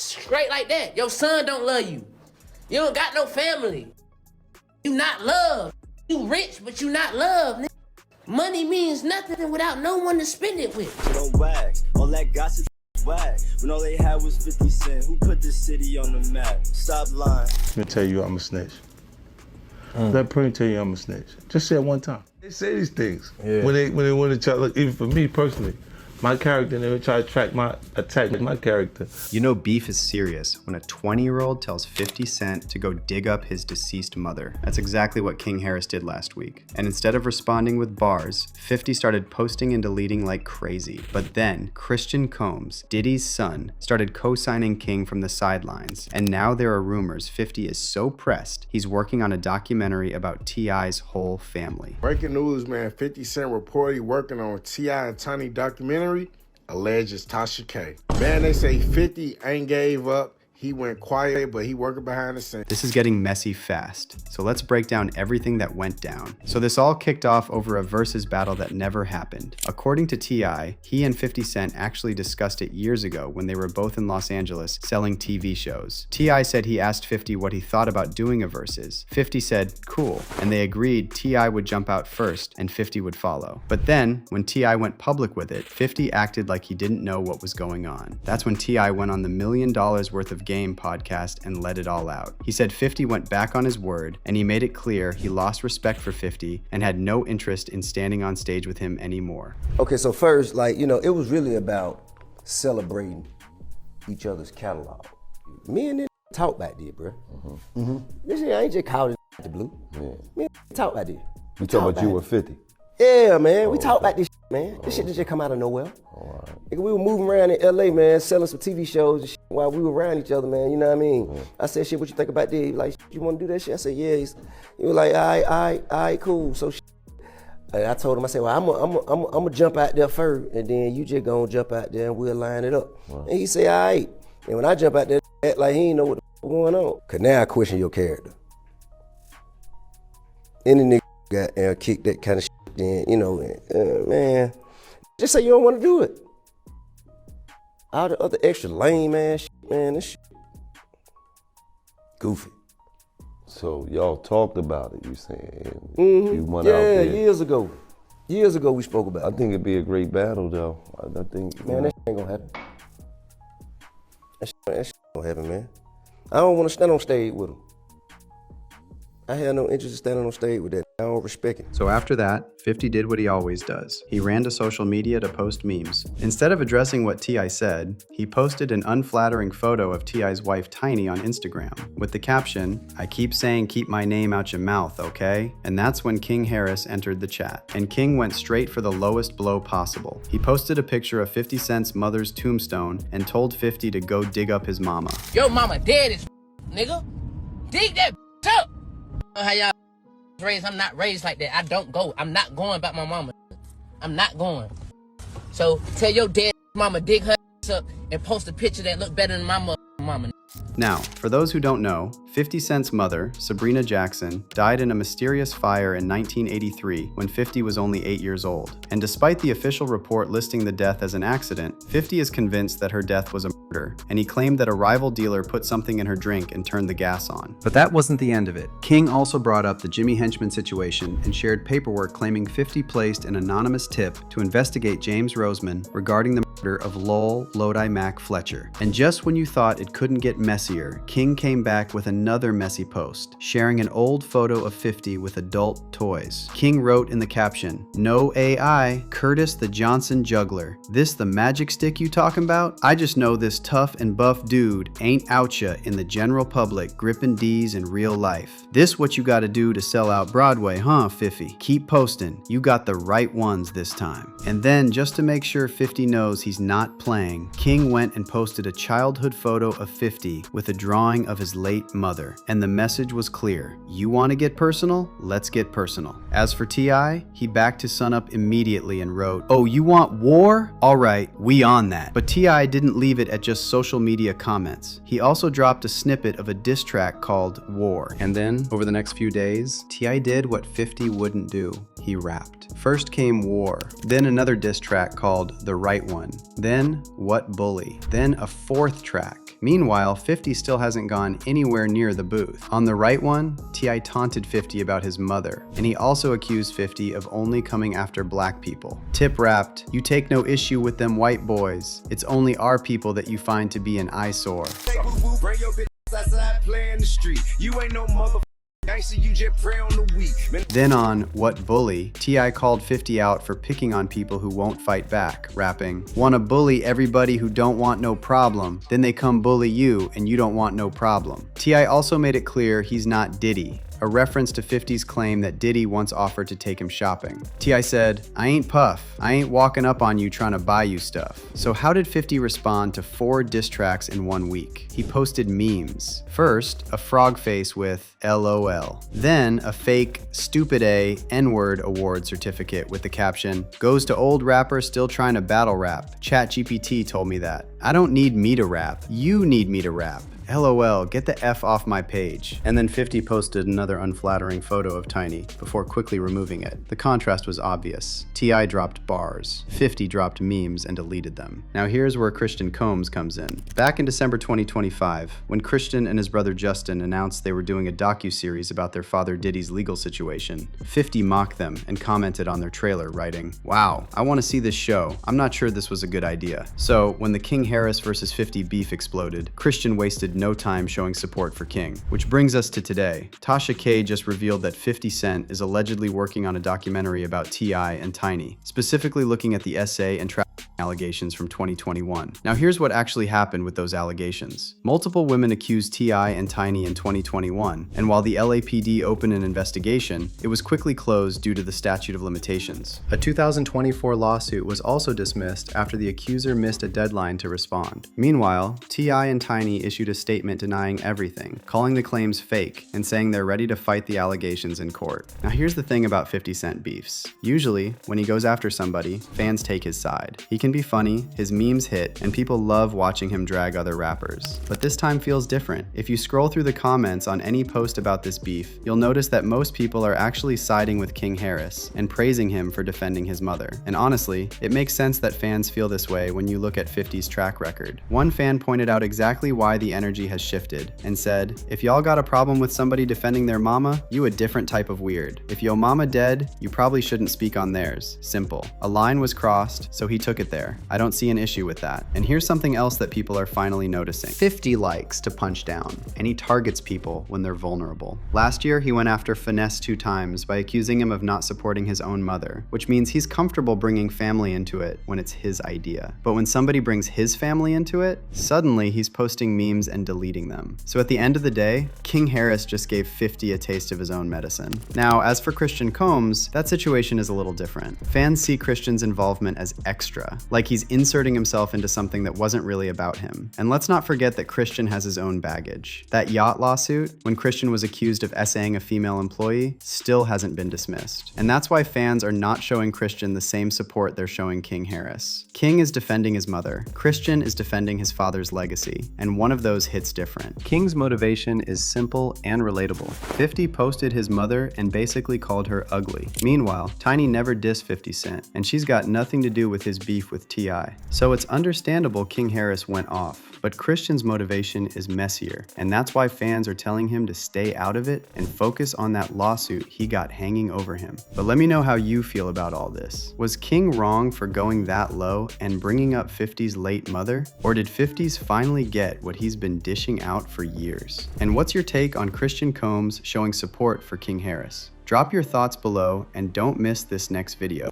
straight like that. Your son don't love you. You don't got no family. You not loved. You rich, but you not loved. Money means nothing without no one to spend it with. Don't wag. All that gossip wag. When all they had was 50 cents. Who put this city on the map? Stop lying. Let me tell you I'm a snitch. Let Prince tell you I'm a snitch. Just say it one time. They say these things. Yeah. When they want to try, look, even for me personally, my character, they would try to attack my character. You know beef is serious when a 20-year-old tells 50 Cent to go dig up his deceased mother. That's exactly what King Harris did last week. And instead of responding with bars, 50 started posting and deleting like crazy. But then, Christian Combs, Diddy's son, started co-signing King from the sidelines. And now there are rumors 50 is so pressed, he's working on a documentary about T.I.'s whole family. Breaking news, man. 50 Cent reportedly working on T.I. and Tiny documentary. Alleges Tasha K. Man, they say 50 ain't gave up. He went quiet, but he working behind the scenes. This is getting messy fast, so let's break down everything that went down. So this all kicked off over a Verzuz battle that never happened. According to T.I., he and 50 Cent actually discussed it years ago when they were both in Los Angeles selling TV shows. T.I. said he asked 50 what he thought about doing a Verzuz. 50 said, cool, and they agreed T.I. would jump out first and 50 would follow. But then, when T.I. went public with it, 50 acted like he didn't know what was going on. That's when T.I. went on the $1 million worth of Game podcast and let it all out. He said 50 went back on his word, and he made it clear he lost respect for 50 and had no interest in standing on stage with him anymore. Okay, so first, it was really about celebrating each other's catalog. Me and them talk back there, bro. This shit, I ain't just called it the blue. Yeah. Me and talk back there. You talking about you with 50? Yeah, man. We talk about this shit, man. This shit just come out of nowhere. All right. Nigga, we were moving around in LA, man, selling some TV shows and shit while we were around each other, man. You know what I mean? Yeah. I said, shit, what you think about this? He was like, you want to do that shit? I said, yeah. He was like, all right, cool. So shit. And I told him, I said, well, I'm gonna jump out there first, and then you just gonna jump out there and we'll line it up. Right. And he said, all right. And when I jump out there, act like he ain't know what the fuck going on. Cause now I question your character. Any nigga got kick that kind of shit, then, man, just say you don't want to do it. All the other extra lame ass shit, man, this shit goofy. So y'all talked about it, you saying? You went out there. Years ago. Years ago we spoke about it. I think it'd be a great battle, though. I think. Man, that shit ain't gonna happen. That shit ain't gonna happen, man. I don't want to stand on stage with him. I had no interest in standing on stage with that. I don't respect it. So after that, 50 did what he always does. He ran to social media to post memes. Instead of addressing what T.I. said, he posted an unflattering photo of T.I.'s wife Tiny on Instagram with the caption, "I keep saying keep my name out your mouth, okay?" And that's when King Harris entered the chat. And King went straight for the lowest blow possible. He posted a picture of 50 Cent's mother's tombstone and told 50 to go dig up his mama. Yo mama dead as nigga. Dig that up. How y'all raised? I'm not raised like that. I don't go. I'm not going about my mama. I'm not going. So tell your dead mama dig her up and post a picture that look better than my mama. Now, for those who don't know, 50 Cent's mother, Sabrina Jackson, died in a mysterious fire in 1983 when 50 was only 8 years old. And despite the official report listing the death as an accident, 50 is convinced that her death was a murder, and he claimed that a rival dealer put something in her drink and turned the gas on. But that wasn't the end of it. King also brought up the Jimmy Henchman situation and shared paperwork claiming 50 placed an anonymous tip to investigate James Roseman regarding the murder of Lowell Lodi Mac Fletcher. And just when you thought it couldn't get messier, King came back with another messy post, sharing an old photo of 50 with adult toys. King wrote in the caption, "No AI, Curtis the Johnson Juggler. This the magic stick you talking about? I just know this tough and buff dude ain't outcha in the general public gripping D's in real life. This what you gotta do to sell out Broadway, huh, 50? Keep posting. You got the right ones this time." And then, just to make sure 50 knows he's not playing, King went and posted a childhood photo of 50 with a drawing of his late mother. mother, and the message was clear. You want to get personal? Let's get personal. As for T.I., he backed his son up immediately and wrote, "Oh, you want war? All right, we on that." But T.I. didn't leave it at just social media comments. He also dropped a snippet of a diss track called War. And then, over the next few days, T.I. did what 50 wouldn't do. He rapped. First came War, then another diss track called The Right One, then What Bully, then a fourth track. Meanwhile, 50 still hasn't gone anywhere near the booth. On The Right One, T.I. taunted 50 about his mother, and he also accused 50 of only coming after black people. Tip rapped, "You take no issue with them white boys. It's only our people that you find to be an eyesore." Bring your bitch outside, play in the street. You ain't no mother. You just pray on the weak. Then on What Bully, T.I. called 50 out for picking on people who won't fight back, rapping, "Wanna bully everybody who don't want no problem, then they come bully you and you don't want no problem." T.I. also made it clear he's not Diddy, a reference to 50's claim that Diddy once offered to take him shopping. T.I. said, "I ain't Puff. I ain't walking up on you trying to buy you stuff." So how did 50 respond to 4 diss tracks in 1 week? He posted memes. First, a frog face with LOL. Then a fake Stupid A N-word award certificate with the caption, "Goes to old rapper still trying to battle rap. ChatGPT told me that. I don't need me to rap. You need me to rap. LOL, get the F off my page." And then 50 posted another unflattering photo of Tiny before quickly removing it. The contrast was obvious. T.I. dropped bars. 50 dropped memes and deleted them. Now here's where Christian Combs comes in. Back in December 2025, when Christian and his brother Justin announced they were doing a docuseries about their father Diddy's legal situation, 50 mocked them and commented on their trailer, writing, "Wow, I want to see this show. I'm not sure this was a good idea." So when the King Harris versus 50 beef exploded, Christian wasted no time showing support for King. Which brings us to today. Tasha K just revealed that 50 Cent is allegedly working on a documentary about T.I. and Tiny, specifically looking at the essay and trafficking allegations from 2021. Now here's what actually happened with those allegations. Multiple women accused T.I. and Tiny in 2021, and while the LAPD opened an investigation, it was quickly closed due to the statute of limitations. A 2024 lawsuit was also dismissed after the accuser missed a deadline to respond. Meanwhile, T.I. and Tiny issued a statement denying everything, calling the claims fake, and saying they're ready to fight the allegations in court. Now here's the thing about 50 Cent beefs. Usually, when he goes after somebody, fans take his side. He can be funny, his memes hit, and people love watching him drag other rappers. But this time feels different. If you scroll through the comments on any post about this beef, you'll notice that most people are actually siding with King Harris and praising him for defending his mother. And honestly, it makes sense that fans feel this way when you look at 50's track record. One fan pointed out exactly why the energy has shifted and said, "If y'all got a problem with somebody defending their mama, you a different type of weird. If yo mama dead, you probably shouldn't speak on theirs. Simple. A line was crossed, so he took it there. I don't see an issue with that." And here's something else that people are finally noticing. 50 likes to punch down, and he targets people when they're vulnerable. Last year, he went after Finesse 2 times by accusing him of not supporting his own mother, which means he's comfortable bringing family into it when it's his idea. But when somebody brings his family into it, suddenly he's posting memes and deleting them. So at the end of the day, King Harris just gave 50 a taste of his own medicine. Now, as for Christian Combs, that situation is a little different. Fans see Christian's involvement as extra, like he's inserting himself into something that wasn't really about him. And let's not forget that Christian has his own baggage. That yacht lawsuit, when Christian was accused of essaying a female employee, still hasn't been dismissed. And that's why fans are not showing Christian the same support they're showing King Harris. King is defending his mother. Christian is defending his father's legacy, and one of those hits different. King's motivation is simple and relatable. 50 posted his mother and basically called her ugly. Meanwhile, Tiny never dissed 50 Cent, and she's got nothing to do with his beef with T.I. So it's understandable King Harris went off. But Christian's motivation is messier, and that's why fans are telling him to stay out of it and focus on that lawsuit he got hanging over him. But let me know how you feel about all this. Was King wrong for going that low and bringing up 50's late mother? Or did 50's finally get what he's been dishing out for years? And what's your take on Christian Combs showing support for King Harris? Drop your thoughts below and don't miss this next video.